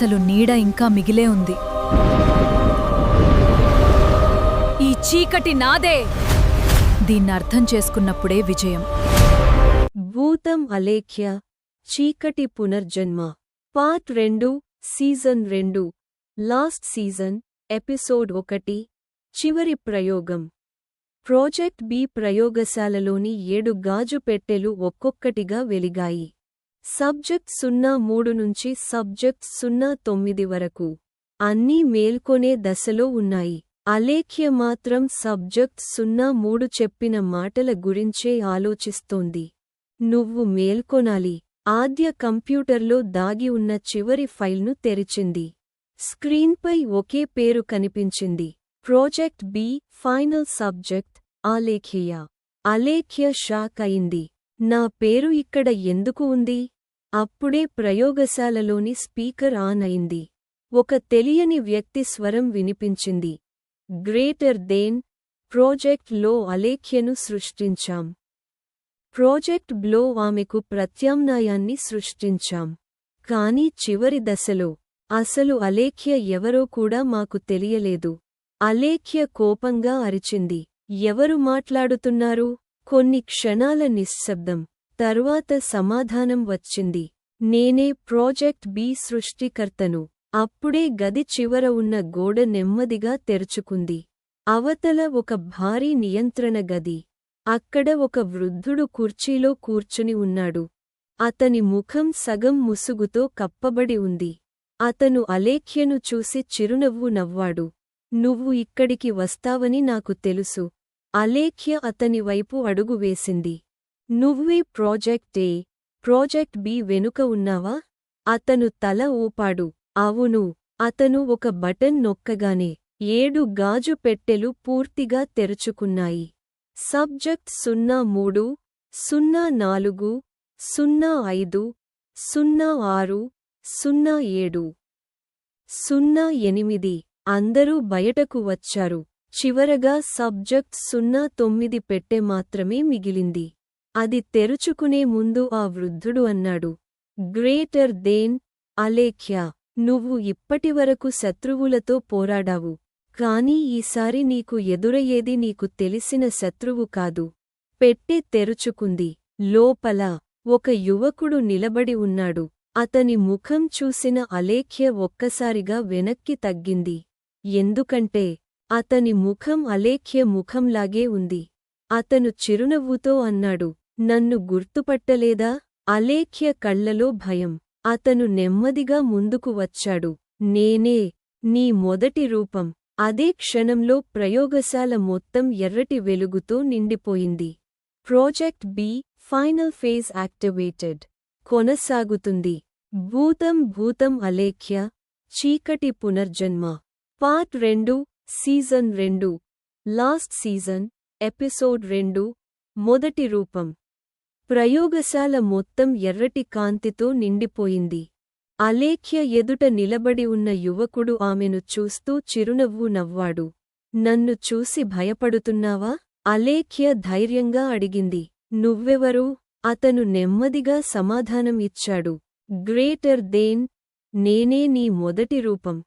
అసలు నీడ ఇంకా మిగిలే ఉంది. ఈ చీకటి నాదే. దీన్నర్థం చేసుకున్నప్పుడే విజయం. భూతం అలేఖ్య చీకటి పునర్జన్మ part 2 season 2 last season episode 1 చివరి ప్రయోగం. ప్రాజెక్ట్ బి ప్రయోగశాలలోని 7 గాజు పెట్టెలు ఒక్కొక్కటిగా వెలిగాయి. సబ్జెక్ట్ 03 నుంచి సబ్జెక్ట్ 09 వరకు అన్నీ మేల్కొనే దశలో ఉన్నాయి. అలేఖ్య మాత్రం సబ్జెక్ట్ 03 చెప్పిన మాటల గురించే ఆలోచిస్తోంది. నువ్వు మేల్కొనాలి. ఆద్య కంప్యూటర్లో దాగి ఉన్న చివరి ఫైల్ను తెరిచింది. స్క్రీన్పై ఒకే పేరు కనిపించింది. Project B final subject Alekhya. Alekhya షాక్ అయింది. నా పేరు ఇక్కడ ఎందుకు ఉంది? అప్పుడే ప్రయోగశాలలోని స్పీకర్ ఆన్ అయింది. ఒక తెలియని వ్యక్తి స్వరం వినిపించింది. గ్రేటర్ దెన్ ప్రాజెక్ట్ లో అలేఖ్యను సృష్టించాం. ప్రాజెక్ట్ బ్లో ఆమెకు ప్రత్యామ్నాయాన్ని సృష్టించాం. కానీ చివరి దశలో అసలు అలేఖ్య ఎవరో కూడా మాకు తెలియలేదు. అలేఖ్య కోపంగా అరిచింది. ఎవరు మాట్లాడుతున్నారు? కొన్ని క్షణాల నిశ్శబ్దం తరువాత సమాధానం వచ్చింది. నేనే ప్రాజెక్ట్ బి సృష్టికర్తను. అప్పుడే గది చివర ఉన్న గోడ నెమ్మదిగా తెరుచుకుంది. అవతల ఒక భారీ నియంత్రణ గది. అక్కడ ఒక వృద్ధుడు కుర్చీలో కూర్చుని ఉన్నాడు. అతని ముఖం సగం ముసుగుతో కప్పబడి ఉంది. అతను అలేఖ్యను చూసి చిరునవ్వు నవ్వాడు. నువ్వు ఇక్కడికి వస్తావని నాకు తెలుసు. అలేఖ్య అతని వైపు అడుగు వేసింది. నువ్వే ప్రాజెక్ట్ ఏ, ప్రాజెక్ట్ బి వెనుక ఉన్నావా? అతను తల ఊపాడు. అవును. అతను ఒక బటన్ నొక్కగానే 7 గాజు పెట్టెలు పూర్తిగా తెరుచుకున్నాయి. సబ్జెక్ట్ 03, 04, 05, 06, 07, 08 అందరూ బయటకు వచ్చారు. చివరగా సబ్జెక్ట్ 09 పెట్టె మాత్రమే మిగిలింది. అది తెరుచుకునే ముందు ఆ వృద్ధుడు అన్నాడు, గ్రేటర్ దెన్ అలేఖ్య, నువ్వు ఇప్పటివరకు శత్రువులతో పోరాడావు. కానీ ఈసారి నీకు ఎదురయ్యేది నీకు తెలిసిన శత్రువు కాదు. పెట్టె తెరుచుకుంది. లోపల ఒక యువకుడు నిలబడి ఉన్నాడు. అతని ముఖం చూసిన అలేఖ్య ఒక్కసారిగా వెనక్కి తగ్గింది. ఎందుకంటే అతని ముఖం అలేఖ్య ముఖంలాగే ఉంది. అతను చిరునవ్వుతో అన్నాడు, నన్ను గుర్తుపట్టలేదా? అలేఖ్య కళ్లలో భయం. అతను నెమ్మదిగా ముందుకు వచ్చాడు. నేనే, నీ మొదటి రూపం. అదే క్షణంలో ప్రయోగశాల మొత్తం ఎర్రటి వెలుగుతో నిండిపోయింది. Project B final phase activated కొనసాగుతుంది. భూతం అలేఖ్య చీకటి పునర్జన్మ part 2 season 2 last season episode 2 మొదటి రూపం. ప్రయోగశాల మొత్తం ఎర్రటి కాంతితో నిండిపోయింది. అలేఖ్య ఎదుట నిలబడి ఉన్న యువకుడు ఆమెను చూస్తూ చిరునవ్వు నవ్వాడు. నన్ను చూసి భయపడుతున్నావా? అలేఖ్య ధైర్యంగా అడిగింది. నువ్వెవరు? అతను నెమ్మదిగా సమాధానం ఇచ్చాడు. గ్రేటర్ దెన్, నేనే నీ మొదటి రూపం.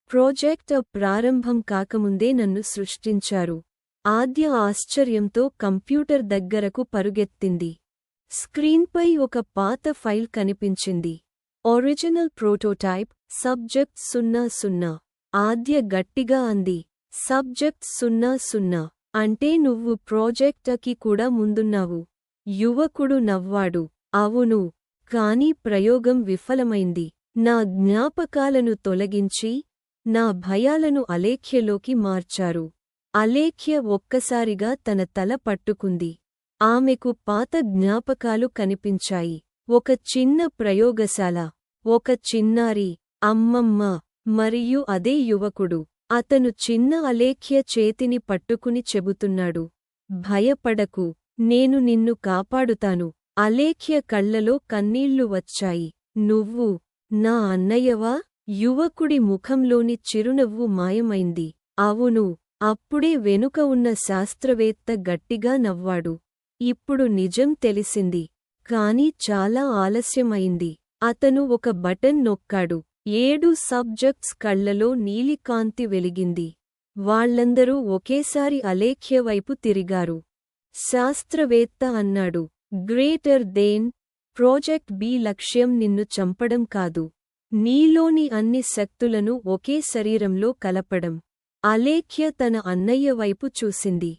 ప్రాజెక్ట్ ప్రారంభం కాకముందే నన్ను సృష్టించారు. ఆద్య ఆశ్చర్యంతో కంప్యూటర్ దగ్గరకు పరుగెత్తింది. స్క్రీన్పై ఒక పాత ఫైల్ కనిపించింది. Original prototype subject 00. ఆద్య గట్టిగా అంది. సబ్జెక్ట్ 00 అంటే నువ్వు ప్రాజెక్ట్కి కూడా ముందున్నావు. యువకుడు నవ్వాడు. అవును. కానీ ప్రయోగం విఫలమైంది. నా జ్ఞాపకాలను తొలగించి నా భయాలను అలేఖ్యలోకి మార్చారు. అలేఖ్య ఒక్కసారిగా తన తల పట్టుకుంది. ఆమెకు పాత జ్ఞాపకాలు కనిపించాయి. ఒక చిన్న ప్రయోగశాల, ఒక చిన్నారి, అమ్మమ్మ, మరియు అదే యువకుడు. అతను చిన్న అలేఖ్య చేతిని పట్టుకుని చెబుతున్నాడు, భయపడకు, నేను నిన్ను కాపాడుతాను. అలేఖ్య కళ్లలో కన్నీళ్లు వచ్చాయి. నువ్వు నా అన్నయ్యవా? యువకుడి ముఖంలోని చిరునవ్వు మాయమైంది. అవును. అప్పుడే వెనుక ఉన్న శాస్త్రవేత్త గట్టిగా నవ్వాడు. ఇప్పుడు నిజం తెలిసింది. కాని చాలా ఆలస్యమైంది. అతను ఒక బటన్ నొక్కాడు. 7 సబ్జెక్ట్స్ కళ్లలో నీలికాంతి వెలిగింది. వాళ్ళందరూ ఒకేసారి అలేఖ్య వైపు తిరిగారు. శాస్త్రవేత్త అన్నాడు, గ్రేటర్ దెన్ ప్రాజెక్ట్ బి లక్ష్యం నిన్ను చంపడం కాదు. నీలోని అన్ని శక్తులను ఒకే శరీరంలో కలపడం. అలేఖ్య తన అన్నయ్య వైపు చూసింది.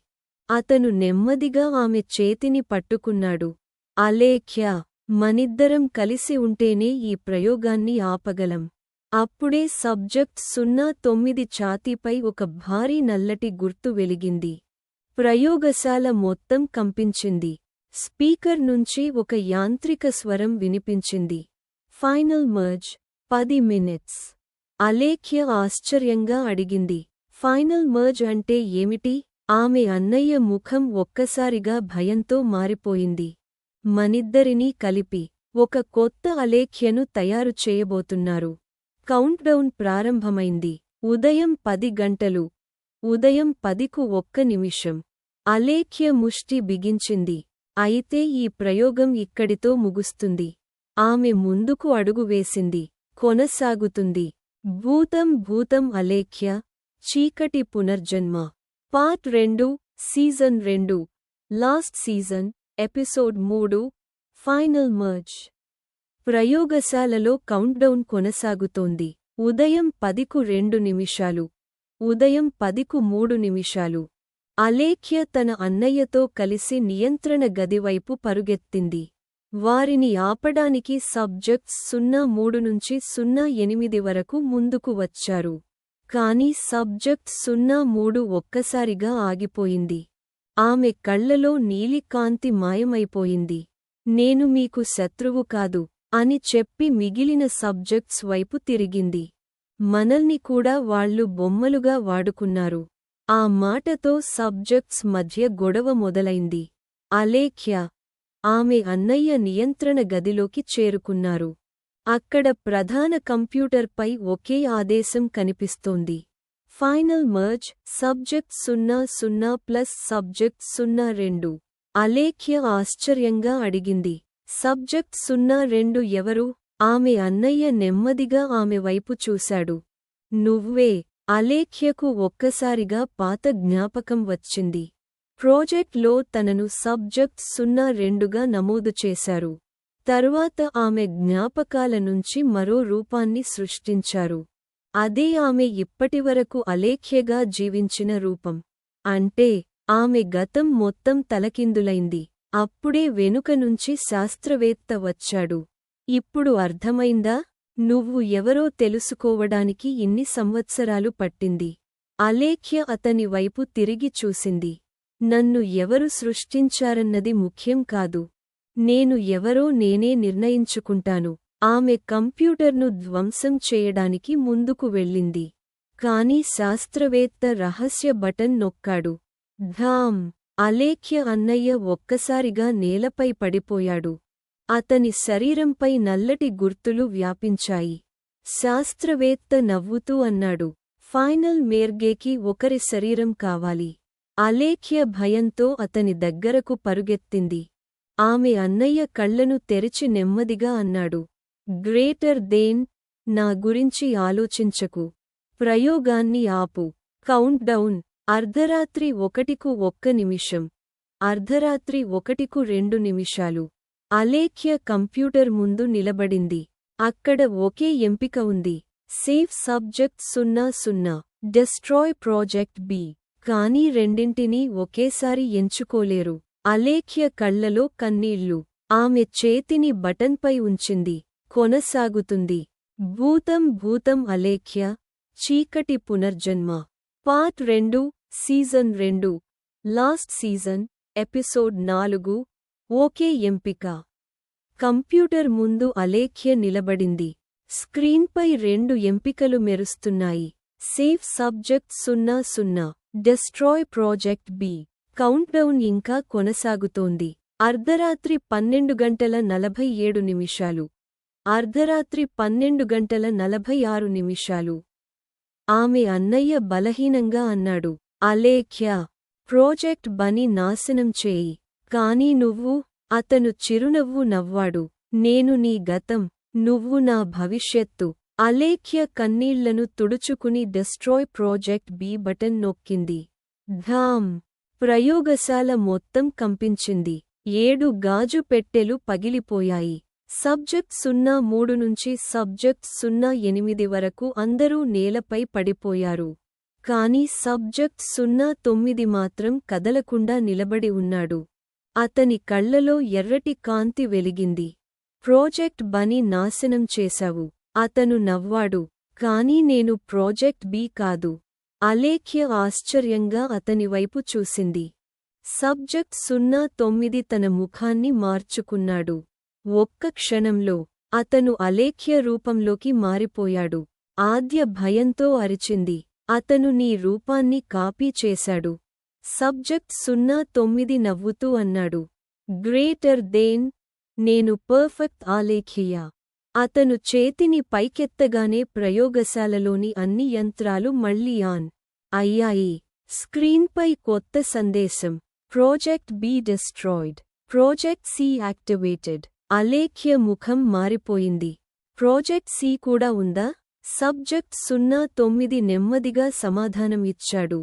అతను నెమ్మదిగా ఆమె చేతిని పట్టుకున్నాడు. అలేఖ్య, మనిద్దరం కలిసి ఉంటేనే ఈ ప్రయోగాన్ని ఆపగలం. అప్పుడే సబ్జెక్ట్ 09 ఛాతీపై ఒక భారీ నల్లటి గుర్తు వెలిగింది. ప్రయోగశాల మొత్తం కంపించింది. స్పీకర్ నుంచి ఒక యాంత్రిక స్వరం వినిపించింది. Final merge 10 minutes. అలేఖ్య ఆశ్చర్యంగా అడిగింది, ఫైనల్ మర్జ్ అంటే ఏమిటి? ఆమె అన్నయ్య ముఖం ఒక్కసారిగా భయంతో మారిపోయింది. మనిద్దరినీ కలిపి ఒక కొత్త అలేఖ్యను తయారు చేయబోతున్నారు. కౌంట్డౌన్ ప్రారంభమైంది. ఉదయం 10 గంటలు. ఉదయం 10కు 1 నిమిషం. అలేఖ్య ముష్టి బిగించింది. అయితే ఈ ప్రయోగం ఇక్కడితో ముగుస్తుంది. ఆమె ముందుకు అడుగు వేసింది. కొనసాగుతుంది. భూతం అలేఖ్య, చీకటి పునర్జన్మ. Part 2, season 2, last season, episode 3, final merge. ప్రయోగశాలలో కౌంట్డౌన్ కొనసాగుతోంది. ఉదయం 10కు 2 నిమిషాలు. ఉదయం 10కు 3 నిమిషాలు. అలేఖ్య తన అన్నయ్యతో కలిసి నియంత్రణ గదివైపు పరుగెత్తింది. వారిని ఆపడానికి సబ్జెక్ట్స్ 03 నుంచి 08 వరకు ముందుకు వచ్చారు. కాని సబ్జెక్ట్ 03 ఒక్కసారిగా ఆగిపోయింది. ఆమె కళ్లలో నీలికాంతి మాయమైపోయింది. నేను మీకు శత్రువు కాదు అని చెప్పి మిగిలిన సబ్జెక్ట్స్ వైపు తిరిగింది. మనల్ని కూడా వాళ్ళు బొమ్మలుగా వాడుకున్నారు. ఆ మాటతో సబ్జెక్ట్స్ మధ్య గొడవ మొదలైంది. అలేఖ్య, ఆమె అన్నయ్య నియంత్రణ గదిలోకి చేరుకున్నారు. అక్కడ ప్రధాన కంప్యూటర్పై ఒకే ఆదేశం కనిపిస్తోంది. Final merge subject 00 plus subject 02. Alekhya ఆశ్చర్యంగా అడిగింది, సబ్జెక్ట్ 02 ఎవరు? ఆమె అన్నయ్య నెమ్మదిగా ఆమె వైపు చూశాడు. నువ్వే. అలేఖ్యకు ఒక్కసారిగా పాత జ్ఞాపకం వచ్చింది. ప్రాజెక్ట్లో తనను సబ్జెక్ట్ 02గా నమోదు చేశారు. తరువాత ఆమె జ్ఞాపకాల నుంచి మరో రూపాన్ని సృష్టించారు. అదే ఆమె ఇప్పటివరకు అలేఖ్యగా జీవించిన రూపం. అంటే ఆమె గతం మొత్తం తలకిందులైంది. అప్పుడే వెనుక నుంచి శాస్త్రవేత్త వచ్చాడు. ఇప్పుడు అర్థమైందా? నువ్వు ఎవరో తెలుసుకోవడానికి ఇన్ని సంవత్సరాలు పట్టింది. అలేఖ్య అతని వైపు తిరిగి చూసింది. నన్ను ఎవరు సృష్టించారన్నది ముఖ్యం కాదు. నేను ఎవరో నేనే నిర్ణయించుకుంటాను. ఆమె కంప్యూటర్ను ధ్వంసం చేయడానికి ముందుకు వెళ్ళింది. కాని శాస్త్రవేత్త రహస్య బటన్ నొక్కాడు. ధామ్! అలేఖ్య అన్నయ్య ఒక్కసారిగా నేలపై పడిపోయాడు. అతని శరీరంపై నల్లటి గుర్తులు వ్యాపించాయి. శాస్త్రవేత్త నవ్వుతూ అన్నాడు, ఫైనల్ మేర్గేకి ఒకరి శరీరం కావాలి. అలేఖ్య భయంతో అతని దగ్గరకు పరుగెత్తింది. ఆమె అన్నయ్య కళ్లను తెరిచి నెమ్మదిగా అన్నాడు, గ్రేటర్ దెన్, నా గురించి ఆలోచించకు. ప్రయోగాన్ని ఆపు. కౌంట్డౌన్. అర్ధరాత్రి 1కు 1 నిమిషం. అర్ధరాత్రి 1కు 2 నిమిషాలు. అలేఖ్య కంప్యూటర్ ముందు నిలబడింది. అక్కడ ఒకే ఎంపిక ఉంది, save subject 00, destroy project B. కానీ రెండింటినీ ఒకేసారి ఎంచుకోలేరు. అలేఖ్య కళ్లలో కన్నీళ్లు. ఆమె చేతిని బటన్పై ఉంచింది. కొనసాగుతుంది. భూతం అలేఖ్య, చీకటి పునర్జన్మ. Part 2, season 2, last season, episode 4, okay ఎంపిక. కంప్యూటర్ ముందు అలేఖ్య నిలబడింది. స్క్రీన్పై 2 ఎంపికలు మెరుస్తున్నాయి, save subject 00, destroy project B. Countdown ఇంకా కొనసాగుతోంది. అర్ధరాత్రి 12:47. అర్ధరాత్రి 12:46. ఆమె అన్నయ్య బలహీనంగా అన్నాడు, అలేఖ్య, ప్రాజెక్ట్ బని నాశనం చేయి. కాని నువ్వు? అతను చిరునవ్వు నవ్వాడు. నేను నీ గతం, నువ్వు నా భవిష్యత్తు. అలేఖ్య కన్నీళ్లను తుడుచుకుని డెస్ట్రాయ్ ప్రాజెక్ట్ బి బటన్ నొక్కింది. ధామ్! ప్రయోగశాల మొత్తం కంపించింది. 7 గాజు పెట్టెలు పగిలిపోయాయి. సబ్జెక్ట్ 03 నుంచి సబ్జెక్ట్ 08 వరకు అందరూ నేలపై పడిపోయారు. కాని సబ్జెక్ట్ 09 మాత్రం కదలకుండా నిలబడి ఉన్నాడు. అతని కళ్లలో ఎర్రటి కాంతి వెలిగింది. ప్రాజెక్ట్ బని నాశనం చేశావు. అతను నవ్వాడు. కాని నేను ప్రాజెక్ట్ బి కాదు. అలేఖ్య ఆశ్చర్యంగా అతనివైపు చూసింది. సబ్జెక్ట్ 09 తన ముఖాన్ని మార్చుకున్నాడు. ఒక్క క్షణంలో అతను అలేఖ్య రూపంలోకి మారిపోయాడు. ఆద్య భయంతో అరిచింది. అతను నీ రూపాన్ని కాపీ చేశాడు. సబ్జెక్ట్ 09 నవ్వుతూ అన్నాడు. గ్రేటర్ దేన్ నేను పర్ఫెక్ట్ ఆలేఖ్య. అతను చేతిని పైకెత్తగానే ప్రయోగశాలలోని అన్ని యంత్రాలు మళ్లీ ఆన్ అయ్యాయి. స్క్రీన్పై కొత్త సందేశం. Project B destroyed. Project C activated. Alekhya ముఖం మారిపోయింది. ప్రాజెక్ట్ సి కూడా ఉందా? సబ్జెక్ట్ 09 నెమ్మదిగా సమాధానం ఇచ్చాడు.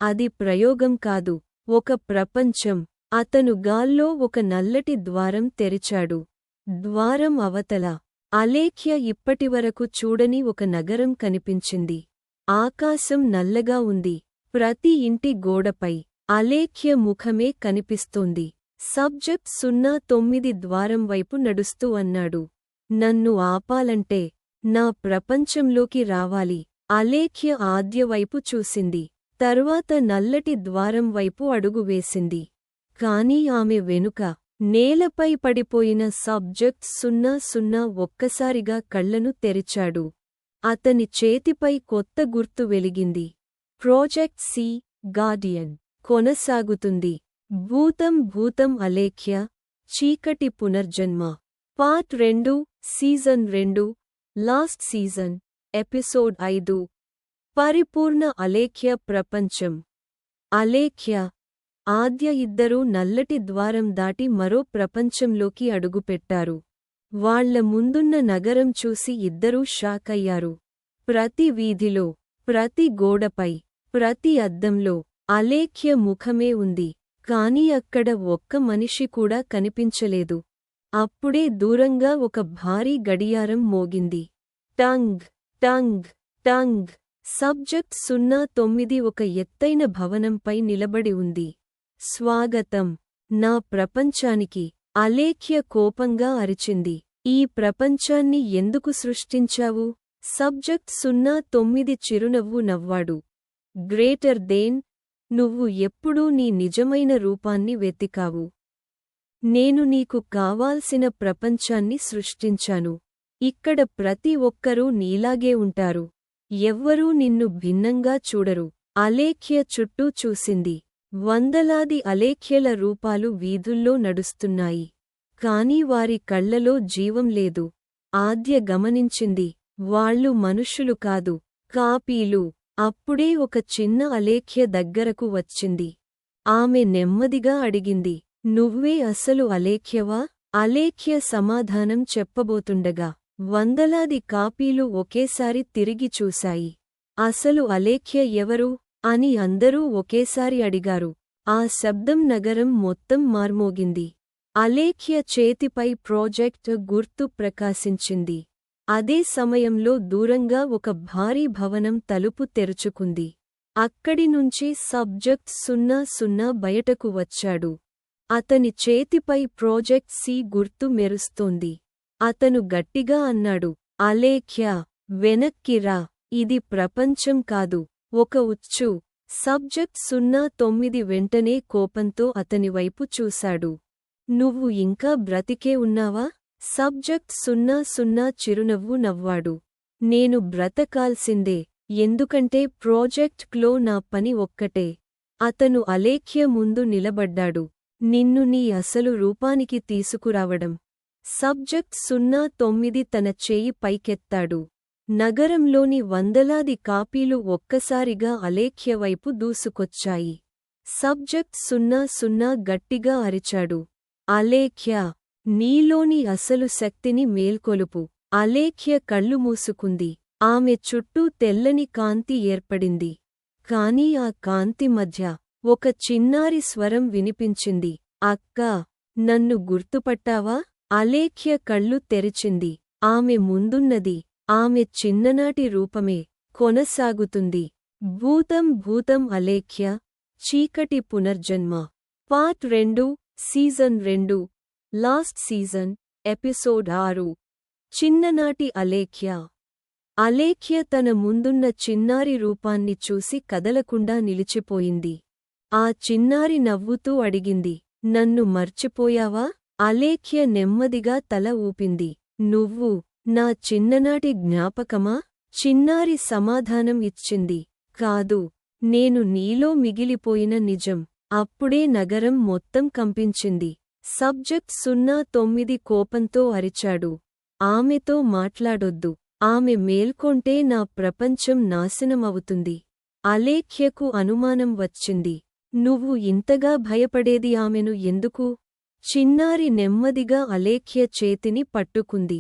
అది ప్రయోగం కాదు, ఒక ప్రపంచం. అతను గాల్లో ఒక నల్లటి ద్వారం తెరిచాడు. ద్వారం అవతల అలేఖ్య ఇప్పటివరకు చూడని ఒక నగరం కనిపించింది. ఆకాశం నల్లగా ఉంది. ప్రతి ఇంటి గోడపై అలేఖ్య ముఖమే కనిపిస్తోంది. సబ్జెక్ట్ 09 ద్వారం వైపు నడుస్తూ అన్నాడు. నన్ను ఆపాలంటే నా ప్రపంచంలోకి రావాలి. అలేఖ్య ఆద్యవైపు చూసింది. తర్వాత నల్లటి ద్వారం వైపు అడుగు వేసింది. కాని ఆమె వెనుక నేలపై పడిపోయిన సబ్జెక్ట్ 00 ఒక్కసారిగా కళ్లను తెరిచాడు. అతని చేతిపై కొత్త గుర్తు వెలిగింది. ప్రాజెక్ట్ సి గార్డియన్ కొనసాగుతుంది. భూతం అలేఖ్య చీకటి పునర్జన్మ part 2 season 2 last season episode 5 పరిపూర్ణ అలేఖ్య ప్రపంచం. అలేఖ్య, ఆద్య ఇద్దరూ నల్లటి ద్వారం దాటి మరో ప్రపంచంలోకి అడుగుపెట్టారు. వాళ్ల ముందున్న నగరం చూసి ఇద్దరూ షాకయ్యారు. ప్రతి వీధిలో, ప్రతి గోడపై, ప్రతి అద్దంలో అలేఖ్య ముఖమే ఉంది. కాని అక్కడ ఒక్క మనిషి కూడా కనిపించలేదు. అప్పుడే దూరంగా ఒక భారీ గడియారం మోగింది. Tongue tongue tongue. సబ్జెక్ట్ 09 ఒక ఎత్తైన భవనంపై నిలబడి ఉంది. స్వాగతం నా ప్రపంచానికి. అలేఖ్య కోపంగా అరిచింది. ఈ ప్రపంచాన్ని ఎందుకు సృష్టించావు? సబ్జెక్ట్ 09 చిరునవ్వు నవ్వాడు. గ్రేటర్ దేన్ నువ్వు ఎప్పుడూ నీ నిజమైన రూపాన్ని వెతికావు. నేను నీకు కావాల్సిన ప్రపంచాన్ని సృష్టించాను. ఇక్కడ ప్రతి ఒక్కరూ నీలాగే ఉంటారు. ఎవ్వరూ నిన్ను భిన్నంగా చూడరు. అలేఖ్య చుట్టూ చూసింది. వందలాది అలేఖ్యల రూపాలు వీధుల్లో నడుస్తున్నాయి. కాని వారి కళ్లలో జీవం లేదు. ఆద్య గమనించింది. వాళ్ళు మనుషులు కాదు, కాపీలు. అప్పుడే ఒక చిన్న అలేఖ్య దగ్గరకు వచ్చింది. ఆమె నెమ్మదిగా అడిగింది, నువ్వే అసలు అలేఖ్యవా? అలేఖ్య సమాధానం చెప్పబోతుండగా వందలాది కాపీలు ఒకేసారి తిరిగి చూశాయి. అసలు అలేఖ్య ఎవరు అని అందరూ ఒకేసారి అడిగారు. ఆ శబ్దం నగరం మొత్తం మార్మోగింది. అలేఖ్య చేతిపై ప్రాజెక్ట్ గుర్తు ప్రకాశించింది. అదే సమయంలో దూరంగా ఒక భారీ భవనం తలుపు తెరుచుకుంది. అక్కడి నుంచి సబ్జెక్ట్ 00 బయటకు వచ్చాడు. అతని చేతిపై ప్రాజెక్ట్ సి గుర్తు మెరుస్తోంది. అతను గట్టిగా అన్నాడు, అలేఖ్య, వెనక్కి రా. ఇది ప్రపంచం కాదు, ఒక ఉచ్చు. సబ్జెక్ట్ 09 వెంటనే కోపంతో అతనివైపు చూశాడు. నువ్వు ఇంకా బ్రతికే ఉన్నావా? సబ్జెక్ట్ 00 చిరునవ్వు నవ్వాడు. నేను బ్రతకాల్సిందే, ఎందుకంటే ప్రాజెక్ట్ క్లో నా పని ఒక్కటే. అతను అలేఖ్య ముందు నిలబడ్డాడు. నిన్ను నీ అసలు రూపానికి తీసుకురావడం. సబ్జెక్ట్ 09 తన చేయి పైకెత్తాడు. నగరంలోని వందలాది కాపీలు ఒక్కసారిగా అలేఖ్య వైపు దూసుకొచ్చాయి. సబ్జెక్ట్ 00 గట్టిగా అరిచాడు, అలేఖ్య, నీలోని అసలు శక్తిని మేల్కొలుపు. అలేఖ్య కళ్ళు మూసుకుంది. ఆమె చుట్టూ తెల్లని కాంతి ఏర్పడింది. కాని ఆ కాంతి మధ్య ఒక చిన్నారి స్వరం వినిపించింది. అక్కా, నన్ను గుర్తుపట్టావా? అలేఖ్య కళ్ళు తెరిచింది. ఆమె ముందున్నది ఆమె చిన్ననాటి రూపమే. కొనసాగుతుంది. భూతం భూతం అలేఖ్య, చీకటి పునర్జన్మ. Part 2, season 2, last season, episode 6. చిన్ననాటి అలేఖ్య. అలేఖ్య తన ముందున్న చిన్నారి రూపాన్ని చూసి కదలకుండా నిలిచిపోయింది. ఆ చిన్నారి నవ్వుతూ అడిగింది, నన్ను మర్చిపోయావా? అలేఖ్య నెమ్మదిగా తల ఊపింది. నువ్వు నా చిన్ననాటి జ్ఞాపకమా? చిన్నారి సమాధానం ఇచ్చింది. కాదు, నేను నీలో మిగిలిపోయిన నిజం. అప్పుడే నగరం మొత్తం కంపించింది. సబ్జెక్ట్ 09 కోపంతో అరిచాడు. ఆమెతో మాట్లాడొద్దు. ఆమె మేల్కొంటే నా ప్రపంచం నాశనమవుతుంది. అలేఖ్యకు అనుమానం వచ్చింది. నువ్వు ఇంతగా భయపడేది ఆమెను ఎందుకు? చిన్నారి నెమ్మదిగా అలేఖ్య చేతిని పట్టుకుంది.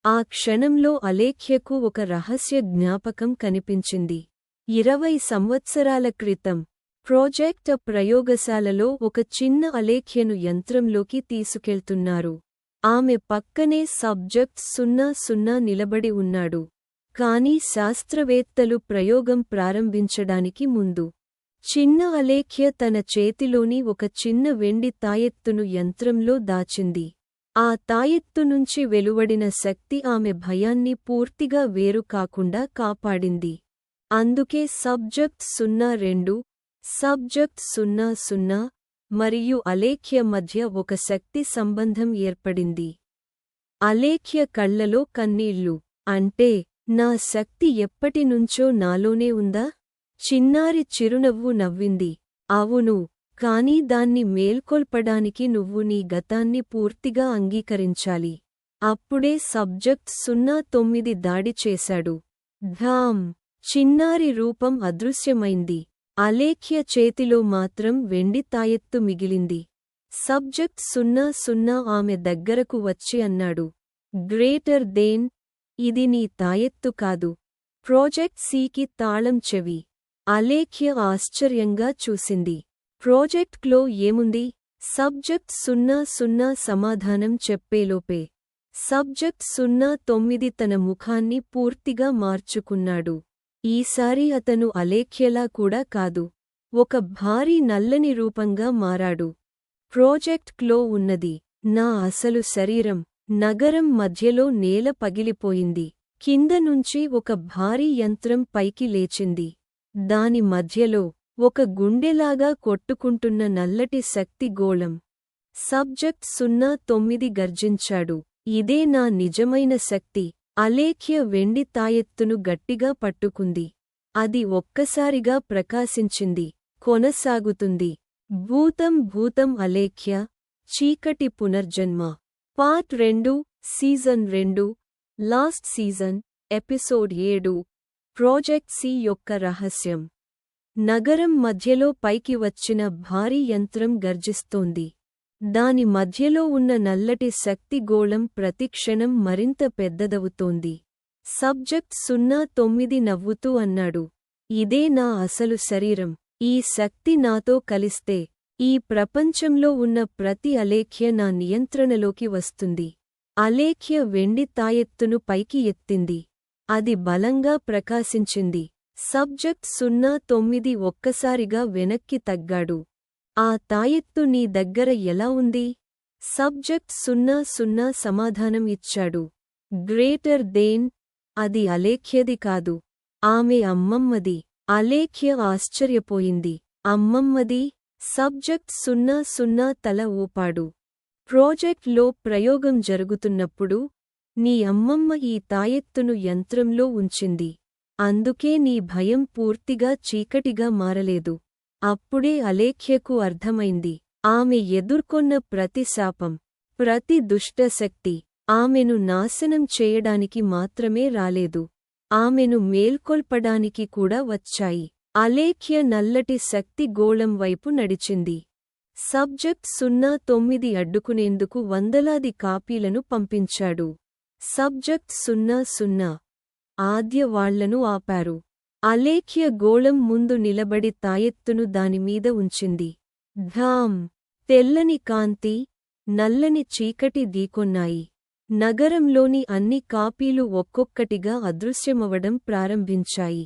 ఆ క్షణంలో అలేఖ్యకు ఒక రహస్య జ్ఞాపకం కనిపించింది. 20 సంవత్సరాల క్రితం ప్రాజెక్ట్ ప్రయోగశాలలో ఒక చిన్న అలేఖ్యను యంత్రంలోకి తీసుకెళ్తున్నారు. ఆమె పక్కనే సబ్జెక్ట్ 00 నిలబడి ఉన్నాడు. కాని శాస్త్రవేత్తలు ప్రయోగం ప్రారంభించడానికి ముందు చిన్న అలేఖ్య తన చేతిలోని ఒక చిన్న వెండి తాయెత్తును యంత్రంలో దాచింది. ఆ తాయెత్తు నుంచి వెలువడిన శక్తి ఆమె భయాన్ని పూర్తిగా వేరు కాకుండా కాపాడింది. అందుకే సబ్జెక్ట్ 02, సబ్జెక్ట్ 00 మరియు అలేఖ్య మధ్య ఒక శక్తి సంబంధం ఏర్పడింది. అలేఖ్య కళ్లలో కన్నీళ్లు. అంటే నా శక్తి ఎప్పటినుంచో నాలోనే ఉందా? చిన్నారి చిరునవ్వు నవ్వింది. అవును, కాని దాన్ని మేల్కొల్పడానికి నువ్వు నీ గతాన్ని పూర్తిగా అంగీకరించాలి. అప్పుడే సబ్జెక్ట్ 09 దాడి చేశాడు. ఢామ్! చిన్నారి రూపం అదృశ్యమైంది. అలేఖ్య చేతిలో మాత్రం వెండి తాయెత్తు మిగిలింది. సబ్జెక్ట్ 00 ఆమె దగ్గరకు వచ్చి అన్నాడు, గ్రేటర్ దేన్, ఇది నీ తాయెత్తు కాదు. ప్రాజెక్ట్ సికి తాళం చెవి. అలేఖ్య ఆశ్చర్యంగా చూసింది. ప్రాజెక్ట్లో ఏముంది? సబ్జెక్ట్ 00 సమాధానం చెప్పేలోపే సబ్జెక్ట్ 09 తన ముఖాన్ని పూర్తిగా మార్చుకున్నాడు. ఈసారి అతను అలేఖ్యలా కూడా కాదు, ఒక భారీ నల్లని రూపంగా మారాడు. ప్రాజెక్ట్లో ఉన్నది నా అసలు శరీరం. నగరం మధ్యలో నేల పగిలిపోయింది. కింద నుంచి ఒక భారీ యంత్రం పైకి లేచింది. దాని మధ్యలో ఒక గుండెలాగా కొట్టుకుంటున్న నల్లటి శక్తి గోళం. సబ్జెక్ట్ 09 గర్జించాడు. ఇదే నా నిజమైన శక్తి. అలేఖ్య వెండి తాయెత్తును గట్టిగా పట్టుకుంది. అది ఒక్కసారిగా ప్రకాశించింది. కొనసాగుతుంది. భూతం భూతం అలేఖ్య, చీకటి పునర్జన్మ. Part 2, season 2, last season, episode 7. Project C యొక్క రహస్యం. నగరం మధ్యలో పైకి వచ్చిన భారీ యంత్రం గర్జిస్తోంది. దాని మధ్యలో ఉన్న నల్లటి శక్తి గోళం ప్రతిక్షణం మరింత పెద్దదవుతోంది. సబ్జెక్ట్ 09 నవ్వుతూ అన్నాడు, ఇదే నా అసలు శరీరం. ఈ శక్తి నాతో కలిస్తే ఈ ప్రపంచంలో ఉన్న ప్రతి అలేఖ్య నా నియంత్రణలోకి వస్తుంది. అలేఖ్య వెండి తాయెత్తును పైకి ఎత్తింది. అది బలంగా ప్రకాశించింది. సబ్జెక్ట్ 09 ఒక్కసారిగా వెనక్కి తగ్గాడు. ఆ తాయెత్తు నీ దగ్గర ఎలా ఉంది? సబ్జెక్ట్ 00 సమాధానం ఇచ్చాడు. గ్రేటర్ దేన్, అది అలేఖ్యది కాదు, ఆమె అమ్మమ్మది. అలేఖ్య ఆశ్చర్యపోయింది. అమ్మమ్మది? సబ్జెక్ట్ 00 తల ఊపాడు. ప్రాజెక్ట్లో ప్రయోగం జరుగుతున్నప్పుడు నీ అమ్మమ్మ ఈ తాయెత్తును యంత్రంలో ఉంచింది. అందుకే నీ భయం పూర్తిగా చీకటిగా మారలేదు. అప్పుడే అలేఖ్యకు అర్థమైంది, ఆమె ఎదుర్కొన్న ప్రతి శాపం, ప్రతి దుష్టశక్తి ఆమెను నాశనం చేయడానికి మాత్రమే రాలేదు, ఆమెను మేల్కొల్పడానికి కూడా వచ్చాయి. అలేఖ్య నల్లటి శక్తి గోళం వైపు నడిచింది. సబ్జెక్ట్ 09 అడ్డుకునేందుకు వందలాది కాపీలను పంపించాడు. సబ్జెక్ట్ 00 ఆద్య వాళ్లను ఆపారు. అలేఖ్య గోళం ముందు నిలబడి తాయెత్తును దానిమీద ఉంచింది. ఢాం! తెల్లని కాంతి, నల్లని చీకటి ఢీకొన్నాయి. నగరంలోని అన్ని కాపీలు ఒక్కొక్కటిగా అదృశ్యమవడం ప్రారంభించాయి.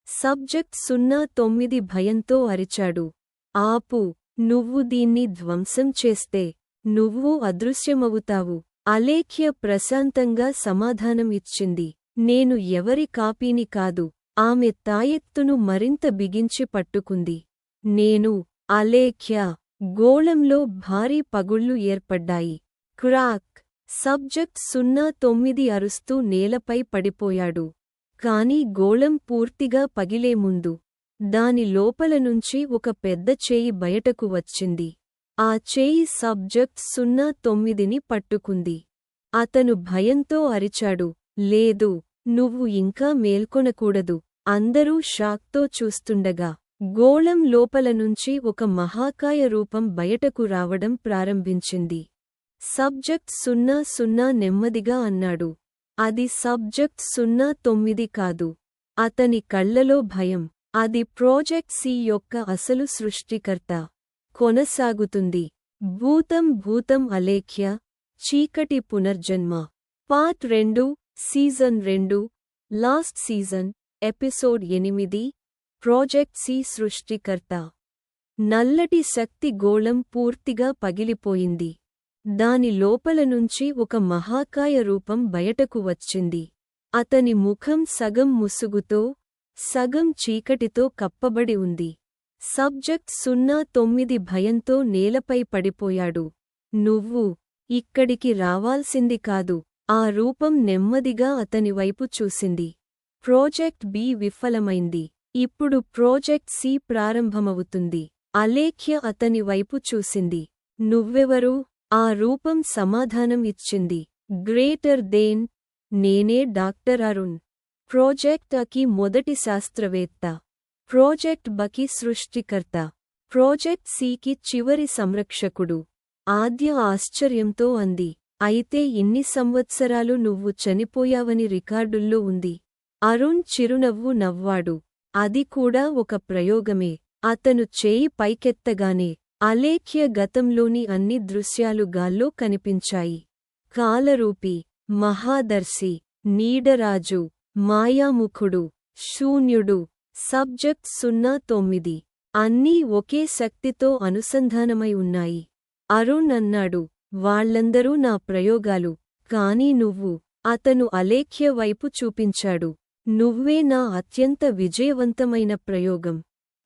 సబ్జెక్ట్ 09 భయంతో అరిచాడు. ఆపు! నువ్వు దీన్ని ధ్వంసం చేస్తే నువ్వు అదృశ్యమవుతావు. అలేఖ్య ప్రశాంతంగా సమాధానం ఇచ్చింది. నేను ఎవరి కాపీని కాదు. ఆమె తాయెత్తును మరింత బిగించి పట్టుకుంది. నేను అలేఖ్య. గోళంలో భారీ పగుళ్లు ఏర్పడ్డాయి. క్రాక్! సబ్జెక్ట్ 09 అరుస్తూ నేలపై పడిపోయాడు. కాని గోళం పూర్తిగా పగిలే ముందు దాని లోపల నుంచి ఒక పెద్ద చేయి బయటకు వచ్చింది. ఆ చేయి సబ్జెక్ట్ 09ని పట్టుకుంది. అతను భయంతో అరిచాడు. లేదు, నువ్వు ఇంకా మేల్కొనకూడదు. అందరూ షాక్తో చూస్తుండగా గోళం లోపల నుంచి ఒక మహాకాయ రూపం బయటకు రావడం ప్రారంభించింది. సబ్జెక్ట్ 00 నెమ్మదిగా అన్నాడు. అది సబ్జెక్ట్ 09 కాదు. అతని కళ్లలో భయం. అది ప్రాజెక్ట్ సి యొక్క అసలు సృష్టికర్త. కొనసాగుతుంది. భూతం అలేఖ్య, చీకటి పునర్జన్మ. Part 2, season 2, last season, episode 8. Project C సృష్టికర్త. నల్లటి శక్తి గోళం పూర్తిగా పగిలిపోయింది. దాని లోపల నుంచి ఒక మహాకాయ రూపం బయటకు వచ్చింది. అతని ముఖం సగం ముసుగుతో, సగం చీకటితో కప్పబడి ఉంది. సబ్జెక్ట్ 09 భయంతో నేలపై పడిపోయాడు. నువ్వు ఇక్కడికి రావాల్సింది కాదు. ఆ రూపం నెమ్మదిగా అతని వైపు చూసింది. ప్రాజెక్ట్ బి విఫలమైంది. ఇప్పుడు ప్రాజెక్ట్ సి ప్రారంభమవుతుంది. అలేఖ్య అతని వైపు చూసింది. నువ్వెవరు? ఆ రూపం సమాధానం ఇచ్చింది. Greater than. నేనే డాక్టర్ అరుణ్. ప్రాజెక్ట్ అకి మొదటి శాస్త్రవేత్త. ప్రాజెక్ట్ బకి సృష్టికర్త. ప్రాజెక్ట్ సికి చివరి సంరక్షకుడు. ఆద్య ఆశ్చర్యంతో అంది. అయితే ఇన్ని సంవత్సరాలు నువ్వు చనిపోయావని రికార్డుల్లో ఉంది. అరుణ్ చిరునవ్వు నవ్వాడు. అది కూడా ఒక ప్రయోగమే. అతను చేయి పైకెత్తగానే అలేఖ్య గతంలోని అన్ని దృశ్యాలు గాల్లో కనిపించాయి. కాలరూపి, మహాదర్శి, నీడరాజు, మాయాముఖుడు, శూన్యుడు. సబ్జెక్ట్ 09 అన్నీ ఒకే శక్తితో అనుసంధానమై ఉన్నాయి. అరుణ్ అన్నాడు. వాళ్ళందరూ నా ప్రయోగాలు. కాని నువ్వు. అతను అలేఖ్య వైపు చూపించాడు. నువ్వే నా అత్యంత విజయవంతమైన ప్రయోగం.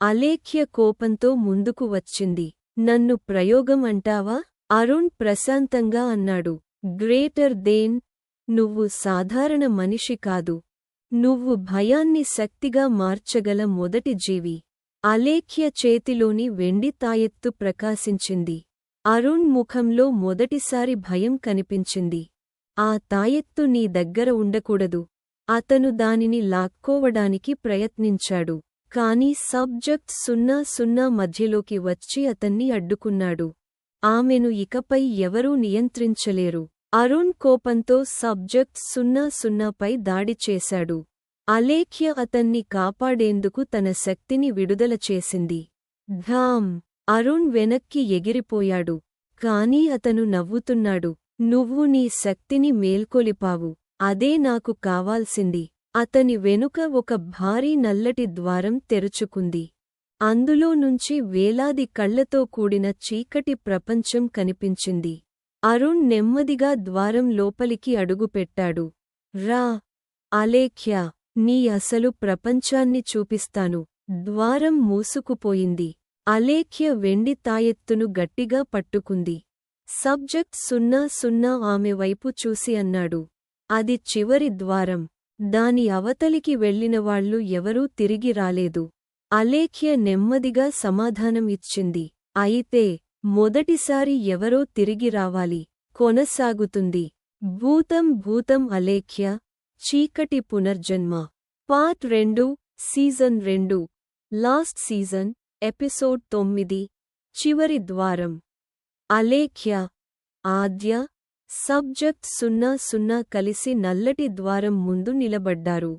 అలేఖ్య కోపంతో ముందుకు వచ్చింది. నన్ను ప్రయోగం అంటావా? అరుణ్ ప్రశాంతంగా అన్నాడు. Greater than. నువ్వు సాధారణ మనిషి కాదు. నువ్వు భయాన్ని శక్తిగా మార్చగల మొదటి జీవి. అలేఖ్య చేతిలోని వెండి తాయెత్తు ప్రకాశించింది. అరుణ్ ముఖంలో మొదటిసారి భయం కనిపించింది. ఆ తాయెత్తు నీ దగ్గర ఉండకూడదు. అతను దానిని లాక్కోవడానికి ప్రయత్నించాడు. కాని సబ్జెక్ట్ 00 మధ్యలోకి వచ్చి అతన్ని అడ్డుకున్నాడు. ఆమెను ఇకపై ఎవరూ నియంత్రించలేరు. అరుణ్ కోపంతో సబ్జెక్ట్ 00పై దాడి చేశాడు. అలేఖ్య అతన్ని కాపాడేందుకు తన శక్తిని విడుదల చేసింది. ఢాం! అరుణ్ వెనక్కి ఎగిరిపోయాడు. కాని అతను నవ్వుతున్నాడు. నువ్వు నీ శక్తిని మేల్కొలిపావు. అదే నాకు కావాల్సింది. అతని వెనుక ఒక భారీ నల్లటి ద్వారం తెరుచుకుంది. అందులో నుంచి వేలాది కళ్లతో కూడిన చీకటి ప్రపంచం కనిపించింది. అరుణ్ నెమ్మదిగా ద్వారం లోపలికి అడుగుపెట్టాడు. రా, అలేఖ్య. నీ అసలు ప్రపంచాన్ని చూపిస్తాను. ద్వారం మూసుకుపోయింది. అలేఖ్య వెండి తాయెత్తును గట్టిగా పట్టుకుంది. సబ్జెక్ట్ 00 ఆమె వైపు చూసి అన్నాడు. అది చివరి ద్వారం. దాని అవతలికి వెళ్లినవాళ్లు ఎవరూ తిరిగి రాలేదు. అలేఖ్య నెమ్మదిగా సమాధానం ఇచ్చింది. అయితే మొదటిసారి ఎవరో తిరిగి రావాలి. కొనసాగుతుంది. భూతం అలేఖ్య, చీకటి పునర్జన్మ. Part 2, season 2, last season, episode 9. చివరి ద్వారం. అలేఖ్య, ఆద్య, సబ్జెక్ట్ 00 కలిసి నల్లటి ద్వారం ముందు నిలబడ్డారు.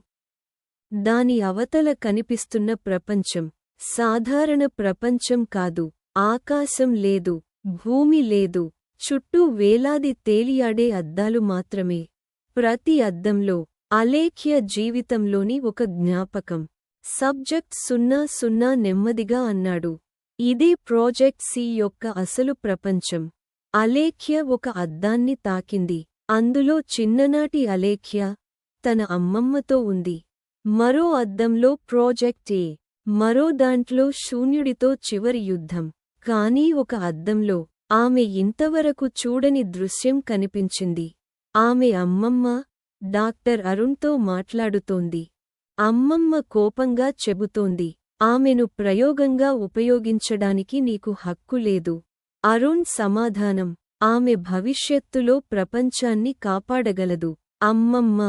దాని అవతల కనిపిస్తున్న ప్రపంచం సాధారణ ప్రపంచం కాదు. ఆకాశం లేదు, భూమి లేదు, చుట్టూ వేలాది తేలియాడే అద్దాలు మాత్రమే. ప్రతి అద్దంలో అలేఖ్య జీవితంలోని ఒక జ్ఞాపకం. సబ్జెక్ట్ 00 నెమ్మదిగా అన్నాడు. ఇదే ప్రాజెక్ట్ సి యొక్క అసలు ప్రపంచం. అలేఖ్య ఒక అద్దాన్ని తాకింది. అందులో చిన్ననాటి అలేఖ్య తన అమ్మమ్మతో ఉంది. మరో అద్దంలో ప్రాజెక్ట్ ఏ, మరో దాంట్లో శూన్యుడితో చివరి యుద్ధం. కానీ ఒక అద్దంలో ఆమె ఇంతవరకు చూడని దృశ్యం కనిపించింది. ఆమె అమ్మమ్మ డాక్టర్ అరుణ్తో మాట్లాడుతోంది. అమ్మమ్మ కోపంగా చెబుతోంది, ఆమెను ప్రయోగంగా ఉపయోగించడానికి నీకు హక్కు లేదు. అరుణ్ సమాధానం, ఆమె భవిష్యత్తులో ప్రపంచాన్ని కాపాడగలదు. అమ్మమ్మ,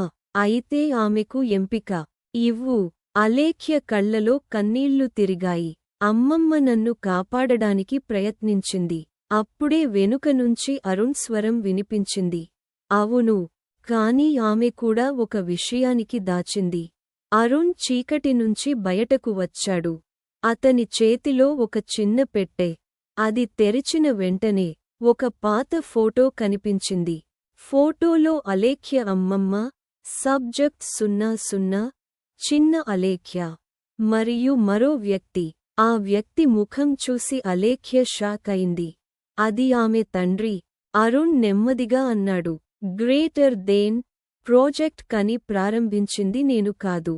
అయితే ఆమెకు ఎంపిక ఇవ్వు. అలేఖ్య కళ్లలో కన్నీళ్లు తిరిగాయి. అమ్మమ్మ నన్ను కాపాడడానికి ప్రయత్నించింది. అప్పుడే వెనుక నుంచి అరుణ్ స్వరం వినిపించింది. అవును, కాని ఆమె కూడా ఒక విషయానికి దాచింది. అరుణ్ చీకటి నుంచి బయటకు వచ్చాడు. అతని చేతిలో ఒక చిన్న పెట్టె. అది తెరిచిన వెంటనే ఒక పాత ఫోటో కనిపించింది. ఫోటోలో అలేఖ్య అమ్మమ్మ, సబ్జెక్ట్ 00, చిన్న అలేఖ్య, మరియు మరో వ్యక్తి. ఆ వ్యక్తి ముఖం చూసి అలేఖ్య షాక్ అయింది. అది ఆమె తండ్రి. అరుణ్ నెమ్మదిగా అన్నాడు, గ్రేటర్ దేన్ ప్రాజెక్ట్ కని ప్రారంభించింది నేను కాదు.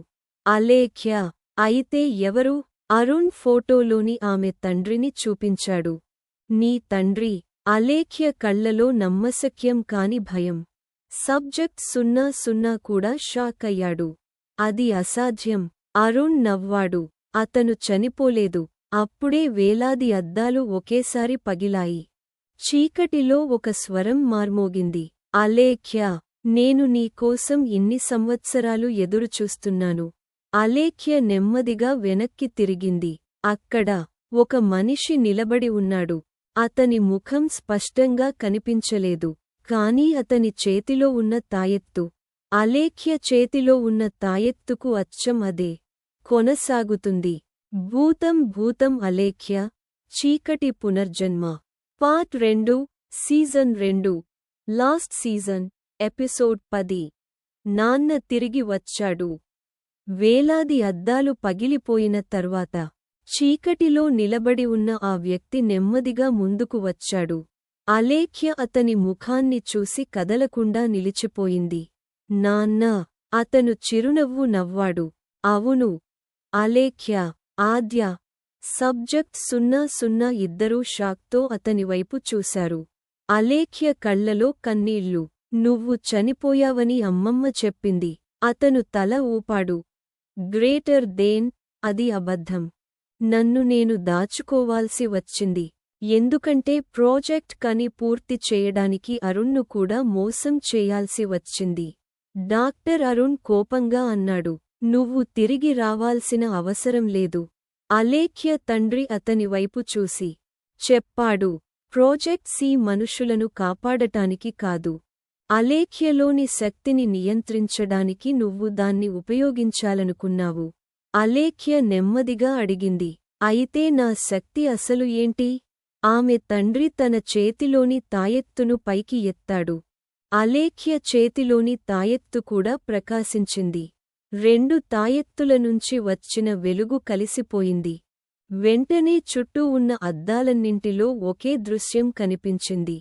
అలేఖ్య, అయితే ఎవరు? అరుణ్ ఫోటోలోని ఆమె తండ్రిని చూపించాడు. నీ తండ్రి. అలేఖ్య కళ్లలో నమ్మశక్యం కాని భయం. సబ్జెక్ట్ 00 కూడా షాక్ అయ్యాడు. అది అసాధ్యం. అరుణ్ నవ్వాడు. అతను చనిపోలేదు. అప్పుడే వేలాది అద్దాలు ఒకేసారి పగిలాయి. చీకటిలో ఒక స్వరం మార్మోగింది. అలేఖ్య, నేను నీ కోసం ఇన్ని సంవత్సరాలు ఎదురుచూస్తున్నాను. అలేఖ్య నెమ్మదిగా వెనక్కి తిరిగింది. అక్కడ ఒక మనిషి నిలబడి ఉన్నాడు. అతని ముఖం స్పష్టంగా కనిపించలేదు. కాని అతని చేతిలో ఉన్న తాయెత్తు, అలేఖ్య చేతిలో ఉన్న తాయెత్తుకు అచ్చం అదే కొనసాగుతుంది. భూతం అలేఖ్య, చీకటి పునర్జన్మ. Part 2, season 2, last season, episode 10. నాన్న తిరిగి వచ్చాడు. వేలాది అద్దాలు పగిలిపోయిన తర్వాత చీకటిలో నిలబడి ఉన్న ఆ వ్యక్తి నెమ్మదిగా ముందుకు వచ్చాడు. అలేఖ్య అతని ముఖాన్ని చూసి కదలకుండా నిలిచిపోయింది. నాన్నా! అతను చిరునవ్వు నవ్వాడు. అవును. అలేఖ్య, ఆద్య, సబ్జెక్ట్ 00 ఇద్దరూ షాక్తో అతనివైపు చూశారు. అలేఖ్య కళ్లలో కన్నీళ్లు. నువ్వు చనిపోయావని అమ్మమ్మ చెప్పింది. అతను తల ఊపాడు. గ్రేటర్ దేన్, అది అబద్ధం. నన్ను నేను దాచుకోవాల్సి వచ్చింది. ఎందుకంటే ప్రాజెక్ట్ కని పూర్తి చేయడానికి అరుణ్ను కూడా మోసం చేయాల్సి వచ్చింది. డాక్టర్ అరుణ్ కోపంగా అన్నాడు. నువ్వు తిరిగి రావాల్సిన అవసరం లేదు. అలేఖ్య తండ్రి అతని వైపు చూసి చెప్పాడు, ప్రాజెక్ట్ సి మనుషులను కాపాడటానికి కాదు. అలేఖ్యలోని శక్తిని నియంత్రించడానికి నువ్వు దాన్ని ఉపయోగించాలనుకున్నావు. అలేఖ్య నెమ్మదిగా అడిగింది, అయితే నా శక్తి అసలు ఏంటి? ఆమె తండ్రి తన చేతిలోని తాయెత్తును పైకి ఎత్తాడు. అలేఖ్య చేతిలోని తాయెత్తు కూడా ప్రకాశించింది. 2 తాయెత్తుల నుంచి వచ్చిన వెలుగు కలిసిపోయింది. వెంటనే చుట్టూ ఉన్న అద్దాలన్నింటిలో ఒకే దృశ్యం కనిపించింది.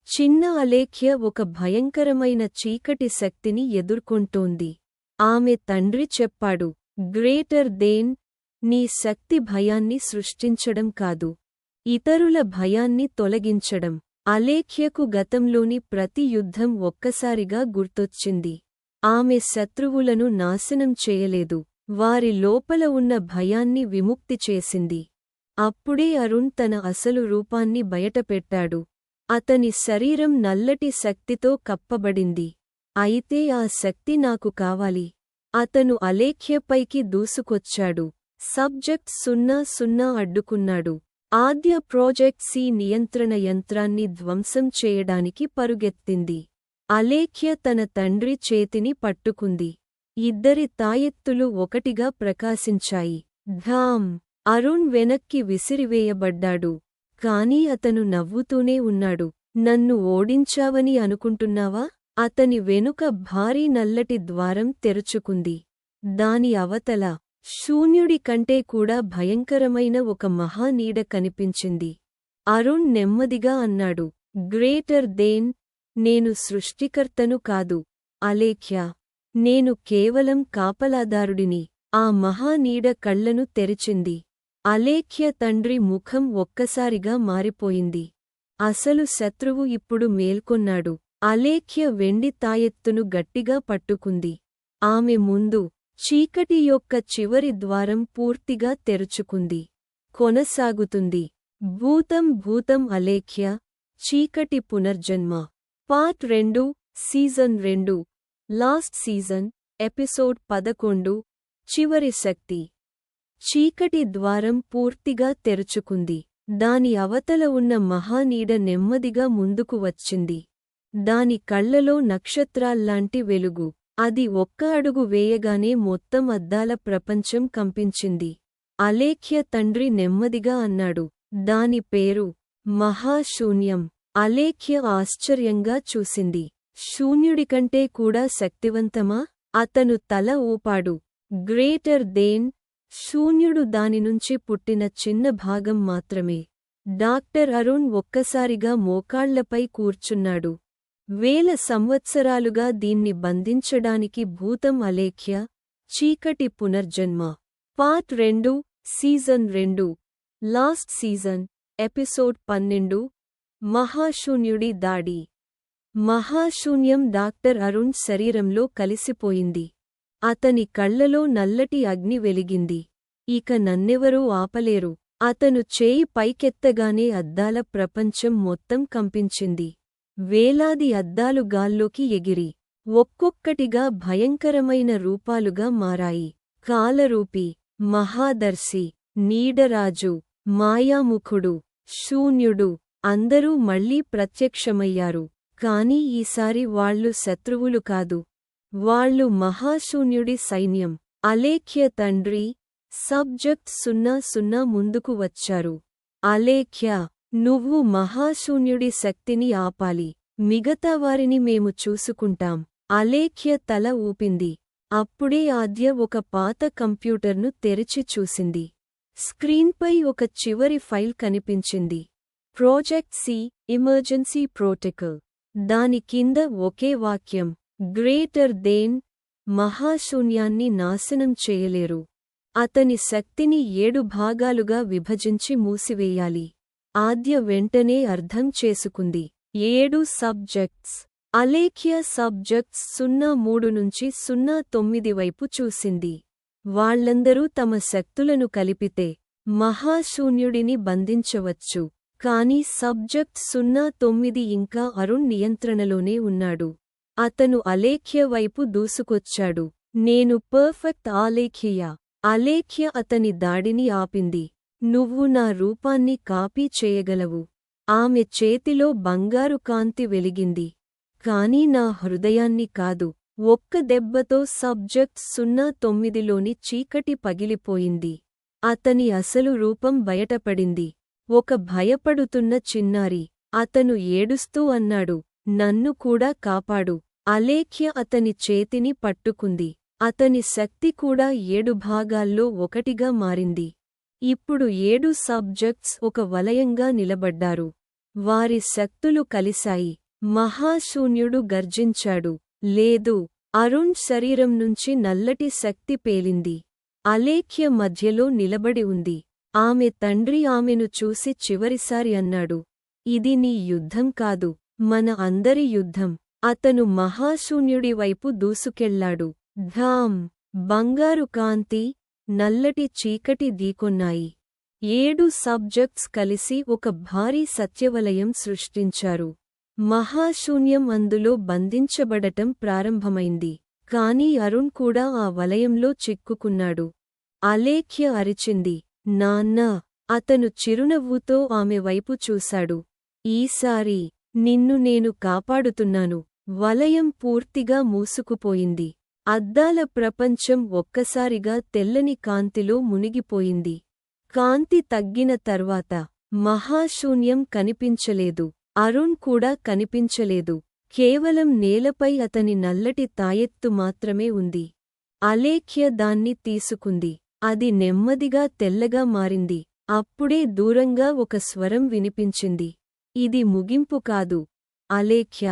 చిన్న అలేఖ్య ఒక భయంకరమైన చీకటి శక్తిని ఎదుర్కొంటోంది. ఆమె తండ్రి చెప్పాడు, గ్రేటర్ దేన్, నీ శక్తి భయాన్ని సృష్టించడం కాదు, ఇతరుల భయాన్ని తొలగించడం. అలేఖ్యకు గతంలోని ప్రతి యుద్ధం ఒక్కసారిగా గుర్తొచ్చింది. ఆమె శత్రువులను నాశనం చేయలేదు, వారి లోపల ఉన్న భయాన్ని విముక్తి చేసింది. అప్పుడే అరుణ్ తన అసలు రూపాన్ని బయటపెట్టాడు. అతని శరీరం నల్లటి శక్తితో కప్పబడింది. అయితే ఆ శక్తి నాకు కావాలి. అతను అలేఖ్యపైకి దూసుకొచ్చాడు. సబ్జెక్ట్ 00 అడ్డుకున్నాడు. ఆద్య ప్రాజెక్ట్ సి నియంత్రణ యంత్రాన్ని ధ్వంసం చేయడానికి పరుగెత్తింది. అలేఖ్య తన తండ్రి చేతిని పట్టుకుంది. ఇద్దరి తాయెత్తులు ఒకటిగా ప్రకాశించాయి. ఢాం! అరుణ్ వెనక్కి విసిరివేయబడ్డాడు. కాని అతను నవ్వుతూనే ఉన్నాడు. నన్ను ఓడించావని అనుకుంటున్నావా? అతని వెనుక భారీ నల్లటి ద్వారం తెరుచుకుంది. దాని అవతల శూన్యుడి కంటే కూడా భయంకరమైన ఒక మహానీడ కనిపించింది. అరుణ్ నెమ్మదిగా అన్నాడు, గ్రేటర్ దేన్. నేను సృష్టికర్తను కాదు, అలేఖ్య. నేను కేవలం కాపలాదారుడిని. ఆ మహానీడ కళ్లను తెరిచింది. అలేఖ్య తండ్రి ముఖం ఒక్కసారిగా మారిపోయింది. అసలు శత్రువు ఇప్పుడు మేల్కొన్నాడు. అలేఖ్య వెండి తాయెత్తును గట్టిగా పట్టుకుంది. ఆమె ముందు చీకటి యొక్క చివరి ద్వారం పూర్తిగా తెరుచుకుంది. కొనసాగుతుంది. భూతం అలేఖ్య, చీకటి పునర్జన్మ. Part 2, season 2, last season, episode 11, చివరి శక్తి. చీకటి ద్వారం పూర్తిగా తెరుచుకుంది. దాని అవతల ఉన్న మహానీడ నెమ్మదిగా ముందుకు వచ్చింది. దాని కళ్లలో నక్షత్రాల్లాంటి వెలుగు. అది ఒక్క అడుగు వేయగానే మొత్తం అద్దాల ప్రపంచం కంపించింది. అలేఖ్య తండ్రి నెమ్మదిగా అన్నాడు, దాని పేరు మహాశూన్యం. అలేఖ్య ఆశ్చర్యంగా చూసింది. శూన్యుడికంటే కూడా శక్తివంతమా? అతను తల ఊపాడు. Greater than. శూన్యుడు దానినుంచి పుట్టిన చిన్న భాగం మాత్రమే. డాక్టర్ అరుణ్ ఒక్కసారిగా మోకాళ్లపై కూర్చున్నాడు. వేల సంవత్సరాలుగా దీన్ని బంధించడానికి భూతం అలేఖ్య, చీకటి పునర్జన్మ. Part 2, season 2, last season, episode 12, మహాశూన్యుడి దాడి. మహాశూన్యం డాక్టర్ అరుణ్ శరీరంలో కలిసిపోయింది. అతని కళ్లలో నల్లటి అగ్ని వెలిగింది. ఇక నన్నెవరూ ఆపలేరు. అతను చేయి పైకెత్తగానే అద్దాల ప్రపంచం మొత్తం కంపించింది. వేలాది అద్దాలు గాల్లోకి ఎగిరి ఒక్కొక్కటిగా భయంకరమైన రూపాలుగా మారాయి. కాలరూపి, మహాదర్శి, నీడరాజు, మాయాముఖుడు, శూన్యుడు అందరూ మళ్లీ ప్రత్యక్షమయ్యారు. కాని ఈసారి వాళ్లు శత్రువులు కాదు. వాళ్లు మహాశూన్యుడి సైన్యం. అలేఖ్య తండ్రి, సబ్జెక్ట్ 00 ముందుకు వచ్చారు. అలేఖ్య, నువ్వు మహాశూన్యుడి శక్తిని ఆపాలి. మిగతావారిని మేము చూసుకుంటాం. అలేఖ్య తల ఊపింది. అప్పుడే ఆద్య ఒక పాత కంప్యూటర్ను తెరిచి చూసింది. స్క్రీన్పై ఒక చివరి ఫైల్ కనిపించింది. Project C, emergency protocol. దాని కింద ఒకే వాక్యం, గ్రేటర్ దేన్. మహాశూన్యాన్ని నాశనం చేయలేరు. అతని శక్తిని 7 భాగాలుగా విభజించి మూసివేయాలి. ఆద్య వెంటనే అర్థం చేసుకుంది. 7 సబ్జెక్ట్స్. అలేఖ్య సబ్జెక్ట్స్ 03 నుంచి 09 వైపు చూసింది. వాళ్లందరూ తమ శక్తులను కలిపితే మహాశూన్యుడిని బంధించవచ్చు. కాని సబ్జెక్ట్ 09 ఇంకా అరుణ్ నియంత్రణలోనే ఉన్నాడు. అతను అలేఖ్య వైపు దూసుకొచ్చాడు. నేను పర్ఫెక్ట్ అలేఖ్య. అలేఖ్య అతని దాడిని ఆపింది. నువ్వు నా రూపాన్ని కాపీ చేయగలవు. ఆమె చేతిలో బంగారు కాంతి వెలిగింది. కాని నా హృదయాన్ని కాదు. ఒక్క దెబ్బతో సబ్జెక్ట్ 09లోని చీకటి పగిలిపోయింది. అతని అసలు రూపం బయటపడింది. ఒక భయపడుతున్న చిన్నారి. అతను ఏడుస్తూ అన్నాడు, నన్ను కూడా కాపాడు. అలేఖ్య అతని చేతిని పట్టుకుంది. అతని శక్తి కూడా 7 భాగాల్లో ఒకటిగా మారింది. ఇప్పుడు 7 సబ్జెక్ట్స్ ఒక వలయంగా నిలబడ్డారు. వారి శక్తులు కలిశాయి. మహాశూన్యుడు గర్జించాడు. లేదు. అరుణ్ శరీరం నుంచి నల్లటి శక్తి పేలింది. అలేఖ్య మధ్యలో నిలబడి ఉంది. ఆమె తండ్రి ఆమెను చూసి చివరిసారి అన్నాడు, ఇది నీ యుద్ధం కాదు, మన అందరి యుద్ధం. అతను మహాశూన్యుడి వైపు దూసుకెళ్లాడు. ఢాం! బంగారు కాంతి, నల్లటి చీకటి ఢీకొన్నాయి. 7 సబ్జెక్ట్స్ కలిసి ఒక భారీ సత్యవలయం సృష్టించారు. మహాశూన్యం అందులో బంధించబడటం ప్రారంభమైంది. కాని అరుణ్ కూడా ఆ వలయంలో చిక్కుకున్నాడు. అలేఖ్య అరిచింది, నాన్నా! అతను చిరునవ్వుతో ఆమె వైపు చూశాడు. ఈసారి నిన్ను నేను కాపాడుతున్నాను. వలయం పూర్తిగా మూసుకుపోయింది. అద్దాల ప్రపంచం ఒక్కసారిగా తెల్లని కాంతిలో మునిగిపోయింది. కాంతి తగ్గిన తర్వాత మహాశూన్యం కనిపించలేదు. అరుణ్ కూడా కనిపించలేదు. కేవలం నేలపై అతని నల్లటి తాయెత్తు మాత్రమే ఉంది. అలేఖ్య దాన్ని తీసుకుంది. అది నెమ్మదిగా తెల్లగా మారింది. అప్పుడే దూరంగా ఒక స్వరం వినిపించింది. ఇది ముగింపు కాదు. అలేఖ్య.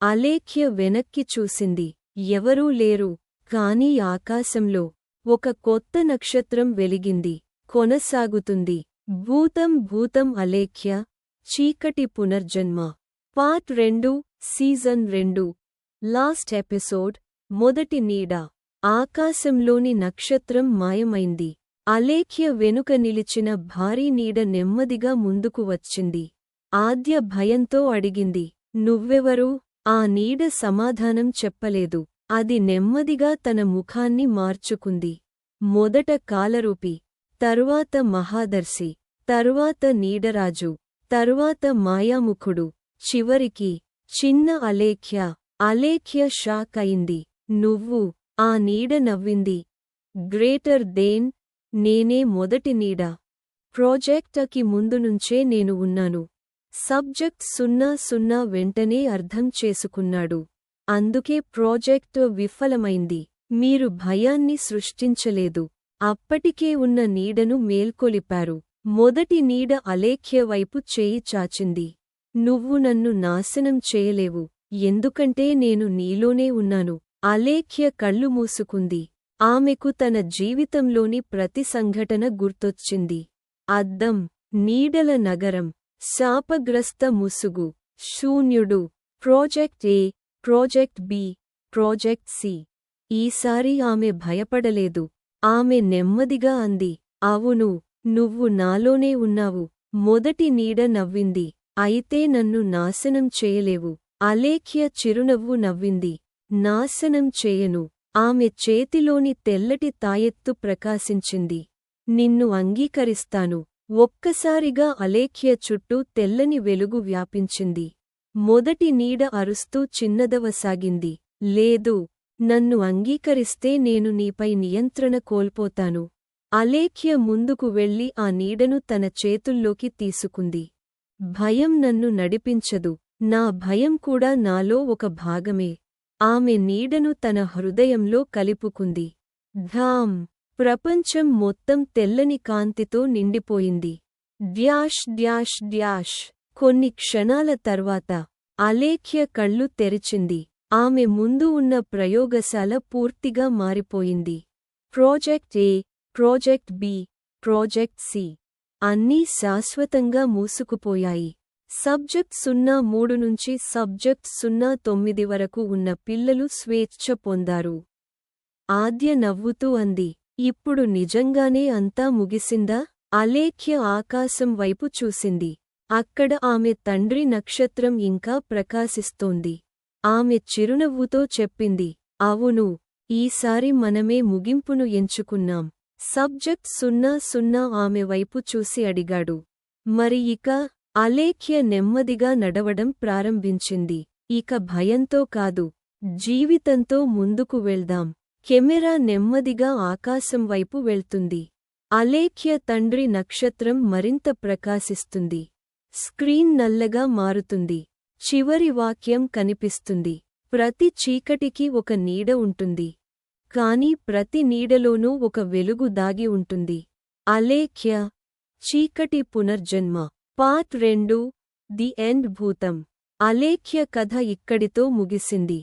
అలేఖ్య వెనక్కి చూసింది. ఎవరూ లేరు. కాని ఆకాశంలో ఒక కొత్త నక్షత్రం వెలిగింది. కొనసాగుతుంది. భూతం భూతం అలేఖ్య చీకటి పునర్జన్మ పార్ట్ 2 సీజన్ 2 లాస్ట్ ఎపిసోడ్ మొదటి నీడ. ఆకాశంలోని నక్షత్రం మాయమైంది. అలేఖ్య వెనుక నిలిచిన భారీ నీడ నెమ్మదిగా ముందుకు వచ్చింది. ఆద్య భయంతో అడిగింది, నువ్వెవరు? ఆ నీడ సమాధానం చెప్పలేదు. అది నెమ్మదిగా తన ముఖాన్ని మార్చుకుంది. మొదట కాలరూపి, తరువాత మహాదర్శి, తరువాత నీడరాజు, తరువాత మాయాముఖుడు, చివరికి చిన్న అలేఖ్య. అలేఖ్య షాక్ అయింది. నువ్వు? ఆ నీడ నవ్వింది. గ్రేటర్ దేన్ నేనే మొదటి నీడ. ప్రాజెక్ట్కి ముందునుంచే నేను ఉన్నాను. సబ్జెక్ట్ 00 వెంటనే అర్థం చేసుకున్నాడు. అందుకే ప్రాజెక్టు విఫలమైంది. మీరు భయాన్ని సృష్టించలేదు. అప్పటికే ఉన్న నీడను మేల్కొలిపారు. మొదటి నీడ అలేఖ్య వైపు చేయి చాచింది. నువ్వు నన్ను నాశనం చేయలేవు, ఎందుకంటే నేను నీలోనే ఉన్నాను. అలేఖ్య కళ్ళు మూసుకుంది. ఆమెకు తన జీవితంలోని ప్రతి సంఘటన గుర్తొచ్చింది. అద్దం, నీడల నగరం, శాపగ్రస్త ముసుగు, శూన్యుడు, ప్రాజెక్ట్ ఏ, ప్రాజెక్ట్ బి, ప్రాజెక్ట్ సి. ఈసారి ఆమె భయపడలేదు. ఆమె నెమ్మదిగా అంది, అవును, నువ్వు నాలోనే ఉన్నావు. మొదటి నీడ నవ్వింది. అయితే నన్ను నాశనం చేయలేవు. అలేఖ్య చిరునవ్వు నవ్వింది. నాశనం చేయను. ఆమె చేతిలోని తెల్లటి తాయెత్తు ప్రకాశించింది. నిన్ను అంగీకరిస్తాను. ఒక్కసారిగా అలేఖ్య చుట్టూ తెల్లని వెలుగు వ్యాపించింది. మొదటి నీడ అరుస్తూ చిన్నదవసాగింది. లేదు, నన్ను అంగీకరిస్తే నేను నీపై నియంత్రణ కోల్పోతాను. అలేఖ్య ముందుకు వెళ్లి ఆ నీడను తన చేతుల్లోకి తీసుకుంది. భయం నన్ను నడిపించదు. నా భయం కూడా నాలో ఒక భాగమే. ఆమె నీడను తన హృదయంలో కలుపుకుంది. ధామ్! ప్రపంచం మొత్తం తెల్లని కాంతితో నిండిపోయింది. Dash dash dash. కొన్ని క్షణాల తర్వాత అలేఖ్య కళ్ళు తెరిచింది. ఆమె ముందు ఉన్న ప్రయోగశాల పూర్తిగా మారిపోయింది. ప్రాజెక్ట్ ఏ, ప్రాజెక్ట్ బి, ప్రాజెక్ట్ సి అన్నీ శాశ్వతంగా మూసుకుపోయాయి. సబ్జెక్ట్ 03 నుంచి సబ్జెక్ట్ 09 వరకు ఉన్న పిల్లలు స్వేచ్ఛ పొందారు. ఆద్య నవ్వుతూ అంది, ఇప్పుడు నిజంగానే అంతా ముగిసిందా? అలేఖ్య ఆకాశం వైపు చూసింది. అక్కడ ఆమె తండ్రి నక్షత్రం ఇంకా ప్రకాశిస్తోంది. ఆమె చిరునవ్వుతో చెప్పింది, అవును, ఈసారి మనమే ముగింపును ఎంచుకున్నాం. సబ్జెక్ట్ 00 ఆమె వైపు చూసి అడిగాడు, మరి ఇక? అలేఖ్య నెమ్మదిగా నడవడం ప్రారంభించింది. ఇక భయంతో కాదు, జీవితంతో ముందుకు వెళ్దాం. కెమెరా నెమ్మదిగా ఆకాశం వైపు వెళ్తుంది. అలేఖ్య తండ్రి నక్షత్రం మరింత ప్రకాశిస్తుంది. స్క్రీన్ నల్లగా మారుతుంది. చివరి వాక్యం కనిపిస్తుంది. ప్రతి చీకటికి ఒక నీడ ఉంటుంది. కాని ప్రతి నీడలోనూ ఒక వెలుగు దాగి ఉంటుంది. అలేఖ్య చీకటి పునర్జన్మ పార్ట్ 2 ది ఎండ్. భూతం. అలేఖ్య కథ ఇక్కడితో ముగిసింది.